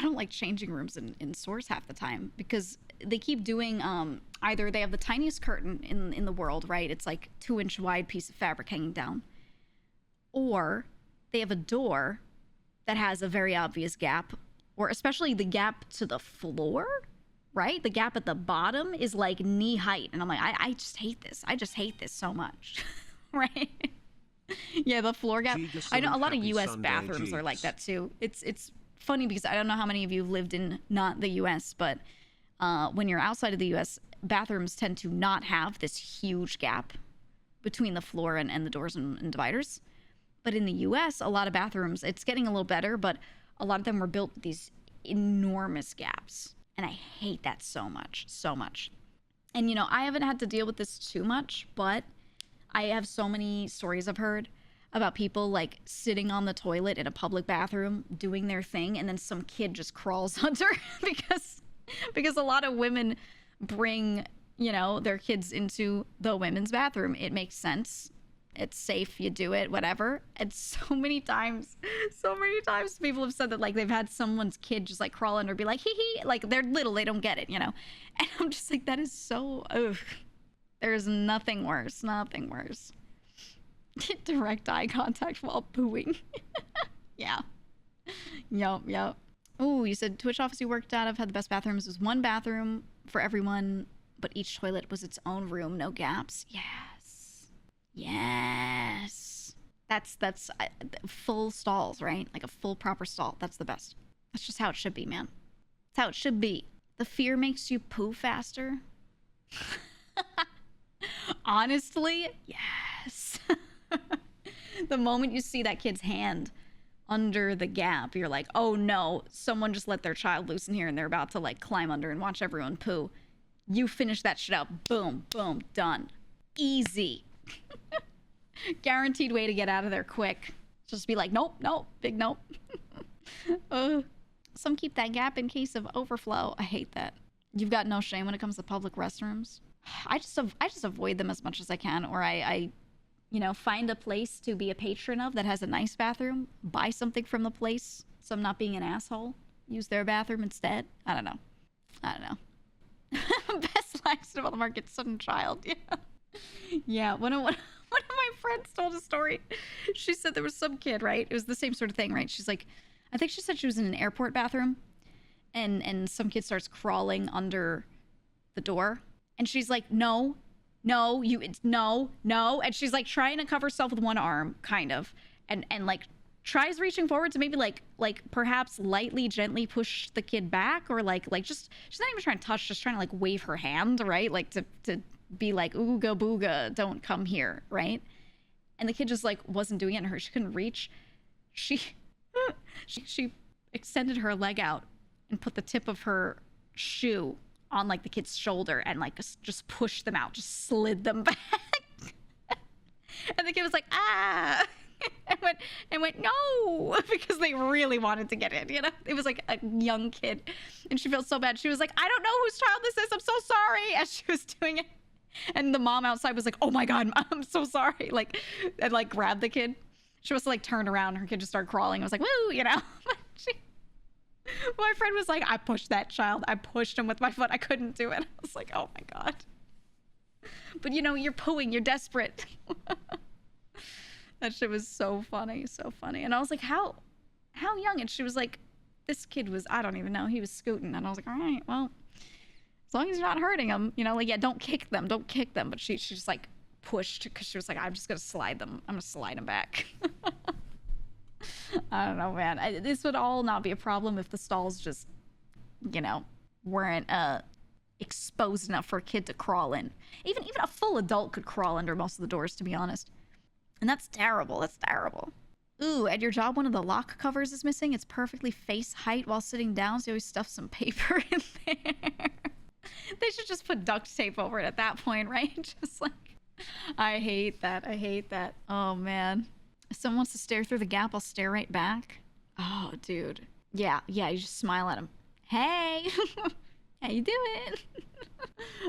don't like changing rooms in stores half the time because they keep doing either they have the tiniest curtain in the world, right? It's like 2-inch wide piece of fabric hanging down, or they have a door that has a very obvious gap, or especially the gap to the floor, right? The gap at the bottom is like knee height, and I'm like, I just hate this. I just hate this so much, right? Yeah, the floor gap. I know a lot of U.S. bathrooms are like that too. It's funny because I don't know how many of you have lived in not the U.S., but when you're outside of the U.S., bathrooms tend to not have this huge gap between the floor and the doors and dividers. But in the U.S., a lot of bathrooms, it's getting a little better, but a lot of them were built with these enormous gaps. And I hate that so much, so much. And, you know, I haven't had to deal with this too much, but I have so many stories I've heard about people like sitting on the toilet in a public bathroom doing their thing, and then some kid just crawls under because a lot of women bring, you know, their kids into the women's bathroom. It makes sense. It's safe. You do it, whatever. And so many times people have said that like they've had someone's kid just like crawl under, be like, hee hee, like they're little, they don't get it, you know? And I'm just like, that is so, ugh. There's nothing worse, nothing worse. Direct eye contact while pooing. Yeah. Yup. Oh, you said Twitch office you worked out of had the best bathrooms. It was one bathroom for everyone, but each toilet was its own room, no gaps. Yes. That's full stalls, right? Like a full proper stall. That's the best. That's just how it should be, man. That's how it should be. The fear makes you poo faster. Honestly, yes. The moment you see that kid's hand under the gap, you're like, oh no, someone just let their child loose in here and they're about to like climb under and watch everyone poo. You finish that shit up. Boom, boom, done. Easy. Guaranteed way to get out of there quick. Just be like, nope, big nope. Some keep that gap in case of overflow. I hate that. You've got no shame when it comes to public restrooms. I just avoid them as much as I can, or I you know, find a place to be a patron of that has a nice bathroom, buy something from the place so I'm not being an asshole, use their bathroom instead. I don't know. Best laxative on the market, sudden child. Yeah. One of my friends told a story. She said there was some kid, right? It was the same sort of thing, right? She's like, I think she said she was in an airport bathroom and some kid starts crawling under the door. And she's like, no. And she's like trying to cover herself with one arm, kind of. And like tries reaching forward to maybe like perhaps lightly, gently push the kid back, or like just, she's not even trying to touch, just trying to like wave her hand, right? Like to be like, ooga booga, don't come here, right? And the kid just like wasn't doing it, and she couldn't reach. She extended her leg out and put the tip of her shoe on like the kid's shoulder and like just pushed them out, just slid them back. And the kid was like, ah, and went no, because they really wanted to get in, you know? It was like a young kid, and she felt so bad. She was like, I don't know whose child this is, I'm so sorry, as she was doing it. And the mom outside was like, oh my god, I'm so sorry, like, and like grabbed the kid. She was like turned around, her kid just started crawling. I was like, woo, you know? My friend was like, I pushed that child. I pushed him with my foot. I couldn't do it. I was like, oh my god. But you know, you're pooing. You're desperate. That shit was so funny. So funny. And I was like, how young? And she was like, this kid was, I don't even know. He was scooting. And I was like, all right, well, as long as you're not hurting him, you know, like, yeah, don't kick them. Don't kick them. But she just like pushed, because she was like, I'm just going to slide them. I'm going to slide them back. I don't know, man. This would all not be a problem if the stalls just, you know, weren't exposed enough for a kid to crawl in. Even a full adult could crawl under most of the doors, to be honest. And that's terrible. That's terrible. Ooh, at your job, one of the lock covers is missing. It's perfectly face height while sitting down, so you always stuff some paper in there. They should just put duct tape over it at that point, right? Just like, I hate that. I hate that. Oh, man. If someone wants to stare through the gap, I'll stare right back. Oh, dude. Yeah, you just smile at him. Hey! How you doing?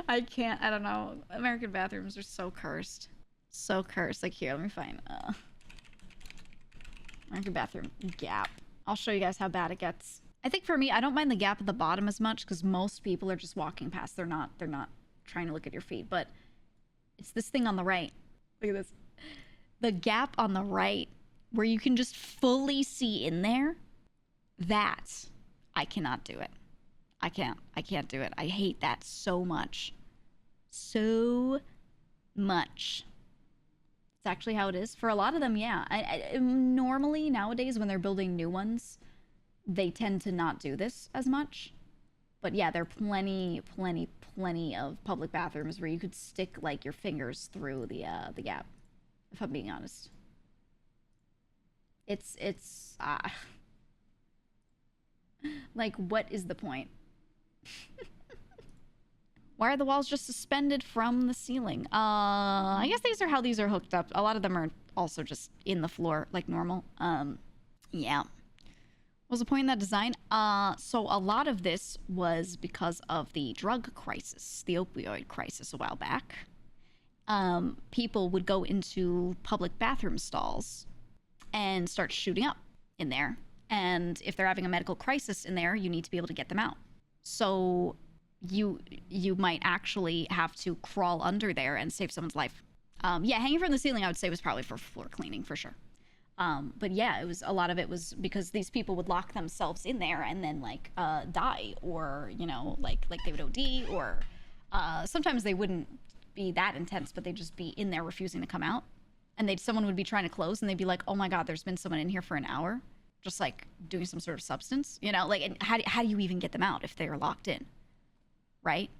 I can't. I don't know. American bathrooms are so cursed. So cursed. Like, here, let me find American bathroom gap. I'll show you guys how bad it gets. I think for me, I don't mind the gap at the bottom as much because most people are just walking past. They're not trying to look at your feet. But it's this thing on the right. Look at this. The gap on the right where you can just fully see in there. That I cannot do it. I can't do it. I hate that so much. So much. It's actually how it is for a lot of them. Yeah. Normally nowadays when they're building new ones, they tend to not do this as much. But yeah, there are plenty of public bathrooms where you could stick like your fingers through the gap. If I'm being honest, it's like, what is the point? Why are the walls just suspended from the ceiling? I guess these are how these are hooked up. A lot of them are also just in the floor like normal. Yeah. What was the point in that design? So a lot of this was because of the drug crisis, the opioid crisis a while back. People would go into public bathroom stalls and start shooting up in there. And if they're having a medical crisis in there, you need to be able to get them out. So you might actually have to crawl under there and save someone's life. Yeah, hanging from the ceiling, I would say, was probably for floor cleaning for sure. But yeah, it was, a lot of it was because these people would lock themselves in there and then like die, or you know, like they would OD, or sometimes they wouldn't be that intense, but they'd just be in there refusing to come out, and someone would be trying to close, and they'd be like, oh my god, there's been someone in here for an hour, just like doing some sort of substance, you know, like, and how do you even get them out if they're locked in, right?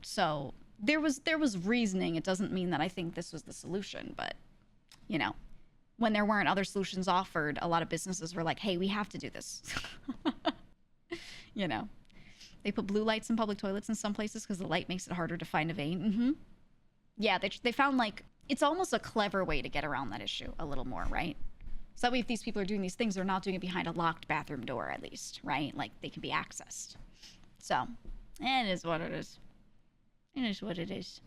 So there was reasoning. It doesn't mean that I think this was the solution, but you know, when there weren't other solutions offered, a lot of businesses were like, hey, we have to do this. You know, they put blue lights in public toilets in some places because the light makes it harder to find a vein. Yeah, they found like, it's almost a clever way to get around that issue a little more, right? So that way, if these people are doing these things, they're not doing it behind a locked bathroom door, at least, right? Like, they can be accessed. So, it is what it is. It is what it is.